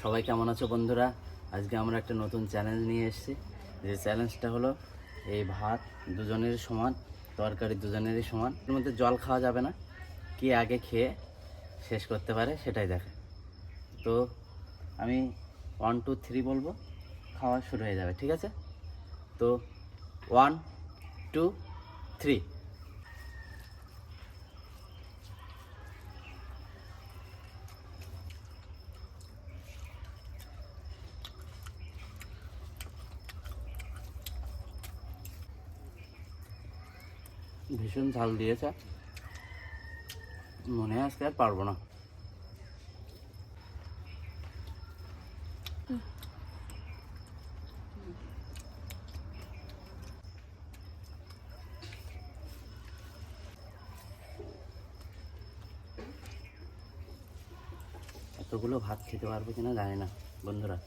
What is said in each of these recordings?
সবাই কেমন আছো বন্ধুরা? আজকে আমরা একটা নতুন চ্যালেঞ্জ নিয়ে এসেছি। যে চ্যালেঞ্জটা হলো এই ভাত দুজনেরই সমান, তরকারি দুজনেরই সমান, এর মধ্যে জল খাওয়া যাবে না। কে আগে খেয়ে শেষ করতে পারে সেটাই দেখে। তো আমি 1 2 3 বলবো, খাওয়া শুরু হয়ে যাবে, ঠিক আছে? তো 1 2 3। ভীষণ ঝাল দিয়েছে, মনে হয় আজকে আর পারবো না। এতগুলো ভাত খেতে পারবো কিনা জানি না বন্ধুরা।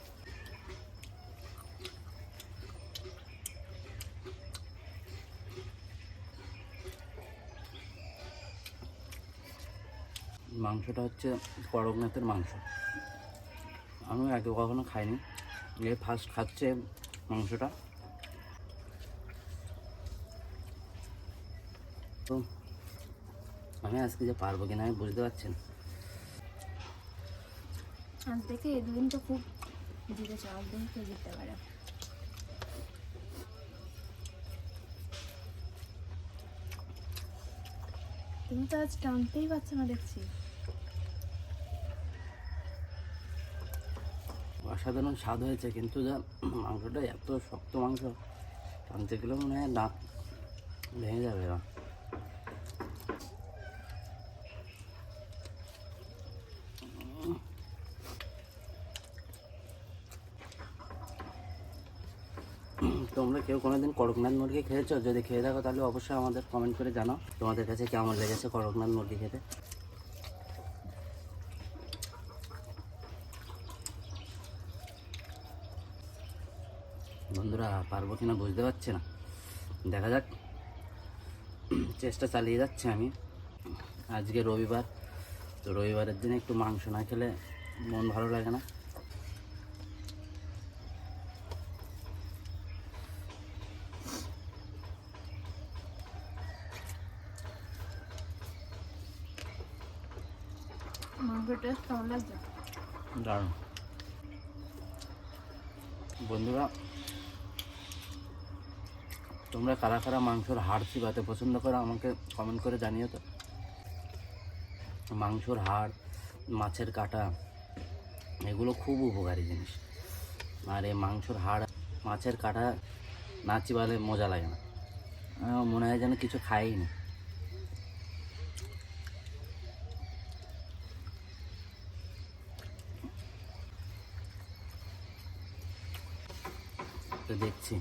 মাংসটা হচ্ছে করকনাথের মাংস। আমি আগে কখনো খাইনি, এই ফার্স্ট খাচ্ছে মাংসটা। তো আমি আজকে যে পারবো কিনা আমি বুঝতে পারছি না। আজ থেকে এই দুদিন তো খুব জিতেছে, আজ দিন কেউ জিততে পারে। তুমি তো আজ টানতেই পারছো না দেখছি। অসাধারণ স্বাদ হয়েছে, কিন্তু যা মাংসটা এত শক্ত মাংস, টানতে গেলে মনে হয় দাঁত ভেঙে যাবে। তোমরা কেউ কোনোদিন করকনাথ মুরগি খেয়েছো? যদি খেয়ে থাকো তাহলে অবশ্যই আমাদের কমেন্ট করে জানাও তোমাদের কাছে কেমন লেগেছে করকনাথ মুরগি খেতে। বন্ধুরা পারবো কিনা বুঝতে পারছি না, দেখা যাক। চেষ্টা চালিয়ে যাচ্ছে আমি। আজকে রবিবার, তো রবিবারের দিনে একটু মাংস না খেলে মন ভালো লাগে না। মাংসের টেস্ট কেমন লাগছে? দারুণ। বন্ধুরা তোমরা কারা কারা মাংসর হাড় চিবাতে পছন্দ করো আমাকে কমেন্ট করে জানিও তো। মাংসর হাড়, মাছের কাঁটা, এগুলো খুব উপকারী জিনিস। আর এই মাংসর হাড়, মাছের কাঁটা না চিবালে মজা লাগে না, মনে হয় যেন কিছু খাইনি। তো দেখছি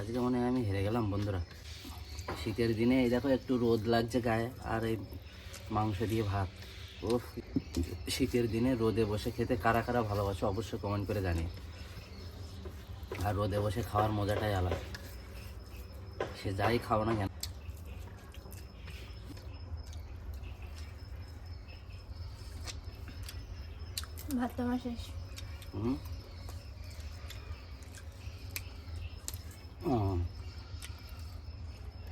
আজকে মনে হয় আমি হেরে গেলাম বন্ধুরা। শীতের দিনে এই দেখো একটু রোদ লাগছে গায়ে, আর এই মাংস দিয়ে ভাত। ও, শীতের দিনে রোদে বসে খেতে কারা কারা ভালোবাসো অবশ্যই কমেন্ট করে জানিয়ে। আর রোদে বসে খাওয়ার মজাটাই আলাদা, সে যাই খাও না কেন। ভাতটা আমার শেষ। হুম।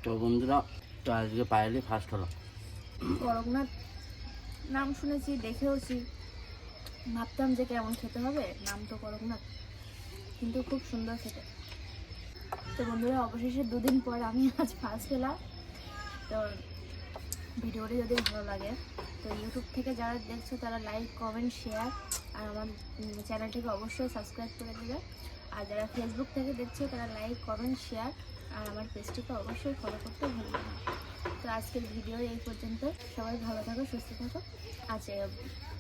তো বন্ধুরা, তো আজকে পায়েলি ফার্স্ট হলো। করকনাথ নাম শুনেছি, দেখেওছি, ভাবতাম যে কেমন খেতে হবে, নাম তো করকনাথ, কিন্তু খুব সুন্দর খেতে। তো বন্ধুরা অবশেষে দুদিন পর আমি আজ ফার্স্ট হলাম। তো ভিডিওটি যদি ভালো লাগে তো ইউটিউব থেকে যারা দেখছো তারা লাইক কমেন্ট শেয়ার আর আমার চ্যানেলটিকে অবশ্যই সাবস্ক্রাইব করে দেবে। আর যারা ফেসবুক থেকে দেখছো তারা লাইক কমেন্ট শেয়ার আর আমার পেজটিকে অবশ্যই ফলো করতে ভুলবে না। তো আজকের ভিডিও এই পর্যন্ত। সবাই ভালো থাকো, সুস্থ থাকো, আজ এই অবধি।